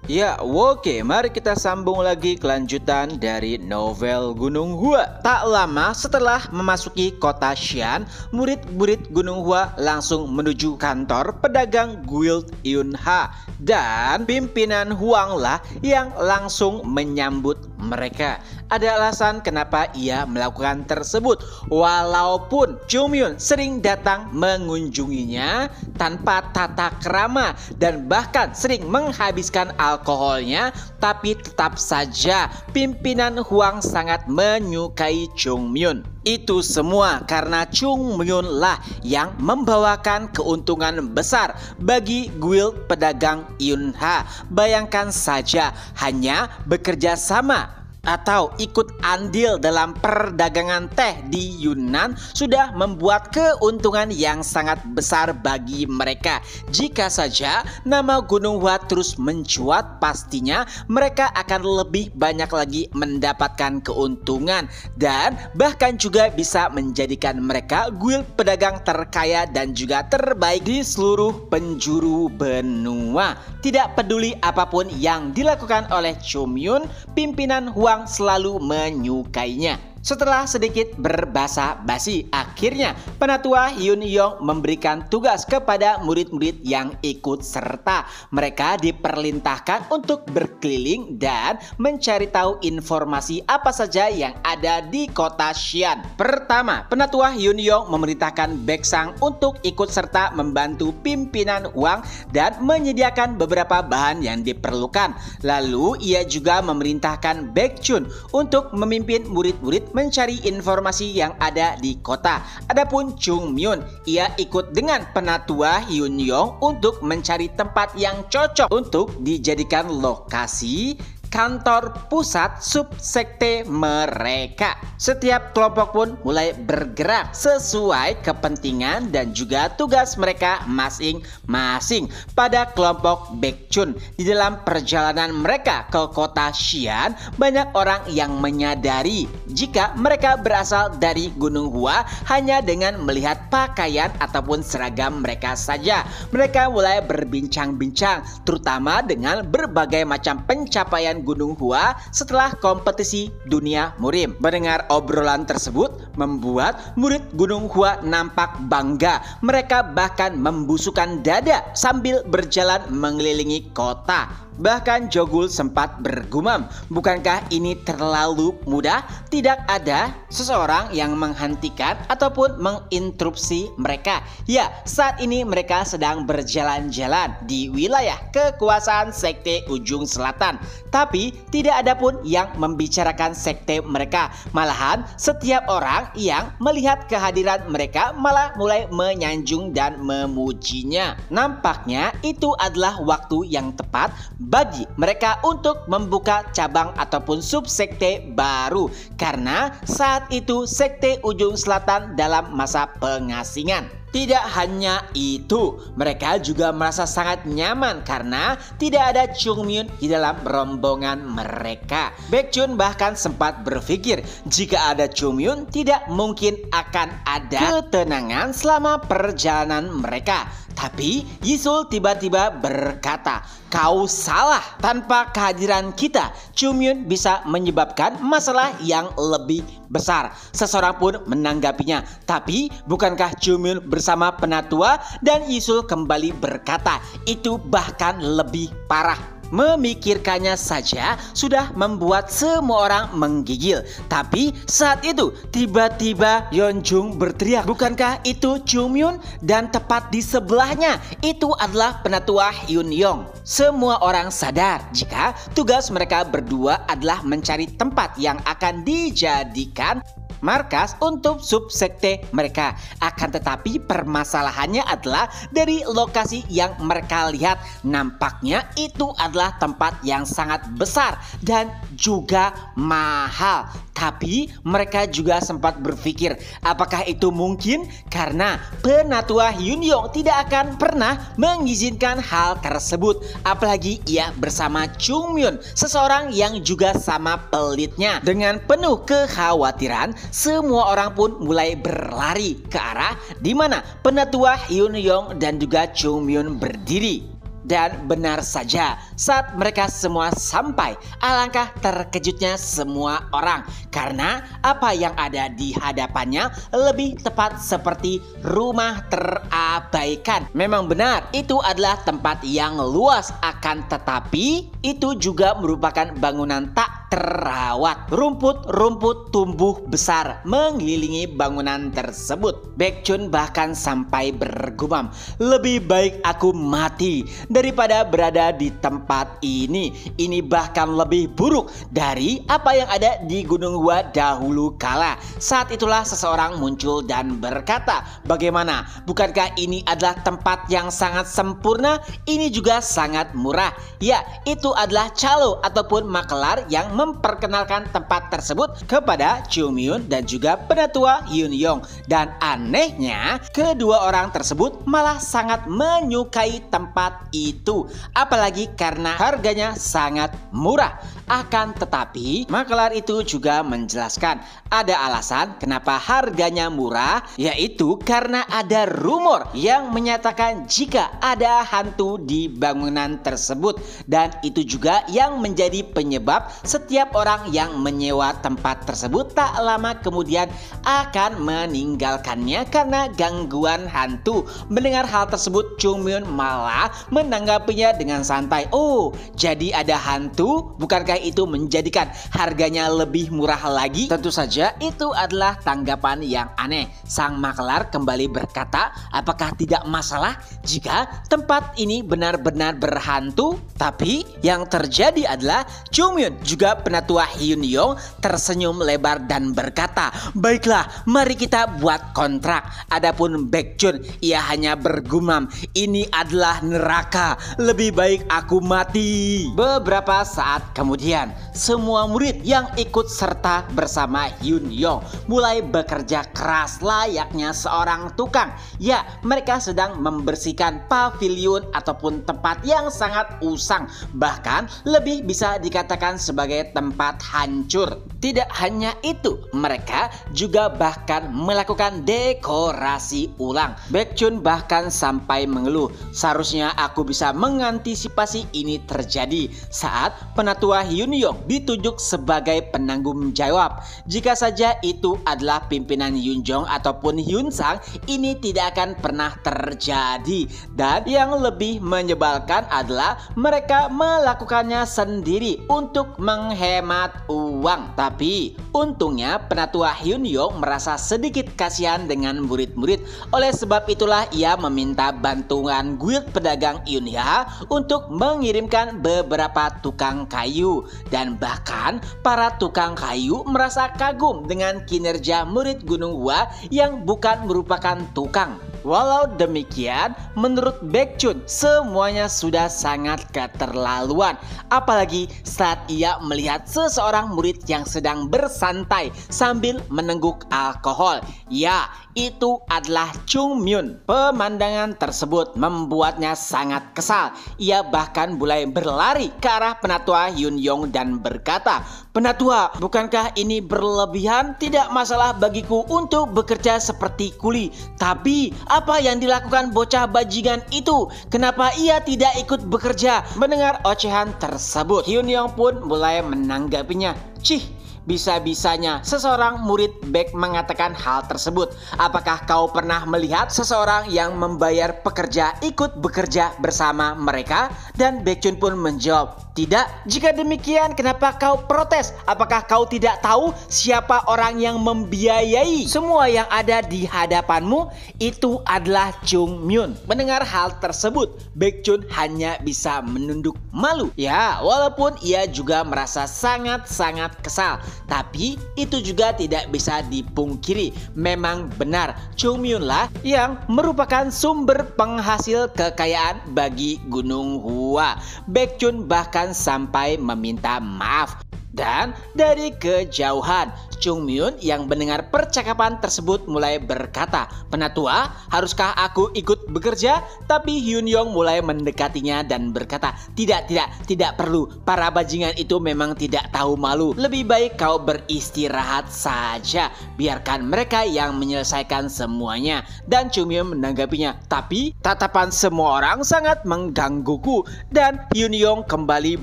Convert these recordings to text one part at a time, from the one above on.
Ya, oke, mari kita sambung lagi kelanjutan dari novel Gunung Hua. Tak lama setelah memasuki kota Xi'an, murid-murid Gunung Hua langsung menuju kantor pedagang Guild Yunha. Dan pimpinan Huang lah yang langsung menyambut mereka. Ada alasan kenapa ia melakukan tersebut. Walaupun Chunmyun sering datang mengunjunginya tanpa tata krama dan bahkan sering menghabiskan alkoholnya, tapi tetap saja pimpinan Huang sangat menyukai Chunmyun. Itu semua karena Chunmyun lah yang membawakan keuntungan besar bagi guild pedagang Yunha. Bayangkan saja, hanya bekerja sama atau ikut andil dalam perdagangan teh di Yunnan sudah membuat keuntungan yang sangat besar bagi mereka. Jika saja nama Gunung Hua terus mencuat, pastinya mereka akan lebih banyak lagi mendapatkan keuntungan dan bahkan juga bisa menjadikan mereka guild pedagang terkaya dan juga terbaik di seluruh penjuru benua. Tidak peduli apapun yang dilakukan oleh Chunmyun, pimpinan Huang selalu menyukainya. Setelah sedikit berbasa-basi, akhirnya Penatua Yun Yong memberikan tugas kepada murid-murid yang ikut serta. Mereka diperintahkan untuk berkeliling dan mencari tahu informasi apa saja yang ada di kota Xi'an. Pertama, Penatua Yun Yong memerintahkan Baeksang untuk ikut serta membantu pimpinan Huang dan menyediakan beberapa bahan yang diperlukan. Lalu ia juga memerintahkan Baekchun untuk memimpin murid-murid mencari informasi yang ada di kota. Adapun Chunmyun, ia ikut dengan Penatua Yun Yong untuk mencari tempat yang cocok untuk dijadikan lokasi kantor pusat subsekte mereka. Setiap kelompok pun mulai bergerak sesuai kepentingan dan juga tugas mereka masing-masing. Pada kelompok Baekchun, di dalam perjalanan mereka ke kota Xi'an, banyak orang yang menyadari jika mereka berasal dari Gunung Hua hanya dengan melihat pakaian ataupun seragam mereka saja. Mereka mulai berbincang-bincang, terutama dengan berbagai macam pencapaian Gunung Hua setelah kompetisi dunia murim. Mendengar obrolan tersebut membuat murid Gunung Hua nampak bangga. Mereka bahkan membusukkan dada sambil berjalan mengelilingi kota. Bahkan Jogul sempat bergumam, bukankah ini terlalu mudah? Tidak ada seseorang yang menghentikan ataupun menginterupsi mereka. Ya, saat ini mereka sedang berjalan-jalan di wilayah kekuasaan sekte ujung selatan. Tapi tidak ada pun yang membicarakan sekte mereka. Malahan setiap orang yang melihat kehadiran mereka malah mulai menyanjung dan memujinya. Nampaknya itu adalah waktu yang tepat bagi mereka untuk membuka cabang ataupun subsekte baru, karena saat itu sekte ujung selatan dalam masa pengasingan. Tidak hanya itu, mereka juga merasa sangat nyaman karena tidak ada Chunmyun di dalam rombongan mereka. Baekchun bahkan sempat berpikir jika ada Chunmyun tidak mungkin akan ada ketenangan selama perjalanan mereka. Tapi Yisul tiba-tiba berkata, "Kau salah. Tanpa kehadiran kita, Chunmyun bisa menyebabkan masalah yang lebih besar." Seseorang pun menanggapinya, "Tapi bukankah Chunmyun bersama Penatua?" Dan Yisul kembali berkata, "Itu bahkan lebih parah." Memikirkannya saja sudah membuat semua orang menggigil. Tapi saat itu tiba-tiba Yeonjung berteriak, "Bukankah itu Chunmyun?" Dan tepat di sebelahnya itu adalah Penatua Yun Yong. Semua orang sadar jika tugas mereka berdua adalah mencari tempat yang akan dijadikan markas untuk subsekte mereka. Akan tetapi permasalahannya adalah dari lokasi yang mereka lihat, nampaknya itu adalah tempat yang sangat besar dan juga mahal. Tapi mereka juga sempat berpikir, apakah itu mungkin? Karena Penatua Yun Yong tidak akan pernah mengizinkan hal tersebut. Apalagi ia bersama Chunmyun, seseorang yang juga sama pelitnya. Dengan penuh kekhawatiran, semua orang pun mulai berlari ke arah di mana Penatua Yun Yong dan juga Chunmyun berdiri. Dan benar saja, saat mereka semua sampai, alangkah terkejutnya semua orang. Karena apa yang ada di hadapannya lebih tepat seperti rumah terabaikan. Memang benar, itu adalah tempat yang luas, akan tetapi itu juga merupakan bangunan tak terawat. Rumput-rumput tumbuh besar mengelilingi bangunan tersebut. Baekhyun bahkan sampai bergumam, lebih baik aku mati daripada berada di tempat ini. Ini bahkan lebih buruk dari apa yang ada di Gunung Hua dahulu kala. Saat itulah seseorang muncul dan berkata, bagaimana? Bukankah ini adalah tempat yang sangat sempurna? Ini juga sangat murah. Ya, itu adalah calo ataupun makelar yang memperkenalkan tempat tersebut kepada Chung Myun dan juga penatua Hyun Yong. Dan anehnya, kedua orang tersebut malah sangat menyukai tempat itu, apalagi karena harganya sangat murah. Akan tetapi, makelar itu juga menjelaskan ada alasan kenapa harganya murah, yaitu karena ada rumor yang menyatakan jika ada hantu di bangunan tersebut. Dan itu juga yang menjadi penyebab setiap orang yang menyewa tempat tersebut tak lama kemudian akan meninggalkannya karena gangguan hantu. Mendengar hal tersebut, Chung Myun malah menanggapinya dengan santai. Oh, jadi ada hantu? Bukankah itu menjadikan harganya lebih murah lagi? Tentu saja itu adalah tanggapan yang aneh. Sang makelar kembali berkata, apakah tidak masalah jika tempat ini benar-benar berhantu? Tapi yang terjadi adalah Chung Myun juga penatua Hyun Yong tersenyum lebar dan berkata, baiklah, mari kita buat kontrak. Adapun Baekhyun, ia hanya bergumam, ini adalah neraka, lebih baik aku mati. Beberapa saat kemudian, semua murid yang ikut serta bersama Hyun Yong mulai bekerja keras layaknya seorang tukang. Ya, mereka sedang membersihkan pavilion ataupun tempat yang sangat usang, bahkan lebih bisa dikatakan sebagai tempat hancur. Tidak hanya itu, mereka juga bahkan melakukan dekorasi ulang. Baekhyun bahkan sampai mengeluh, seharusnya aku bisa mengantisipasi ini terjadi saat penatua Hyun Yong ditunjuk sebagai penanggung jawab. Jika saja itu adalah pimpinan Hyun Jong ataupun Hyun Sang, ini tidak akan pernah terjadi. Dan yang lebih menyebalkan adalah mereka melakukannya sendiri untuk menghemat uang. Tapi untungnya penatua Hyun Yong merasa sedikit kasihan dengan murid-murid. Oleh sebab itulah ia meminta bantuan guild pedagang Yunhya untuk mengirimkan beberapa tukang kayu. Dan bahkan para tukang kayu merasa kagum dengan kinerja murid Gunung Hua yang bukan merupakan tukang. Walau demikian, menurut Baekhyun semuanya sudah sangat keterlaluan. Apalagi saat ia melihat seseorang murid yang sedang bersantai sambil menengguk alkohol. Ya, itu adalah Chung Myun. Pemandangan tersebut membuatnya sangat kesal. Ia bahkan mulai berlari ke arah penatua Hyun Yong dan berkata, penatua, bukankah ini berlebihan? Tidak masalah bagiku untuk bekerja seperti kuli. Tapi apa yang dilakukan bocah bajingan itu? Kenapa ia tidak ikut bekerja? Mendengar ocehan tersebut, Hyun Yong pun mulai menanggapinya. Cih, bisa-bisanya seseorang murid Baek mengatakan hal tersebut. Apakah kau pernah melihat seseorang yang membayar pekerja ikut bekerja bersama mereka? Dan Baekhyun pun menjawab, tidak. Jika demikian, kenapa kau protes? Apakah kau tidak tahu siapa orang yang membiayai semua yang ada di hadapanmu? Itu adalah Chung Myun. Mendengar hal tersebut, Baekhyun hanya bisa menunduk malu. Ya, walaupun ia juga merasa sangat-sangat kesal, tapi itu juga tidak bisa dipungkiri. Memang benar, Chung Myun lah yang merupakan sumber penghasil kekayaan bagi Gunung Hua. Baekhyun bahkan sampai meminta maaf. Dan dari kejauhan, Chung Myun yang mendengar percakapan tersebut mulai berkata, "Penatua, haruskah aku ikut bekerja?" Tapi Hyun Yong mulai mendekatinya dan berkata, tidak perlu. Para bajingan itu memang tidak tahu malu. Lebih baik kau beristirahat saja. Biarkan mereka yang menyelesaikan semuanya." Dan Chung Myun menanggapinya, "Tapi tatapan semua orang sangat menggangguku." Dan Hyun Yong kembali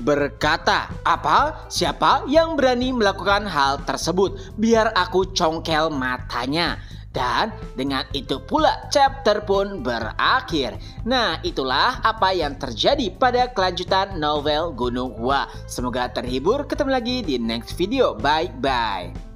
berkata, "Apa? Siapa yang berani melakukan hal tersebut? Biar aku congkel matanya." Dan dengan itu pula chapter pun berakhir. Nah, itulah apa yang terjadi pada kelanjutan novel Gunung Hua. Semoga terhibur. Ketemu lagi di next video. Bye bye.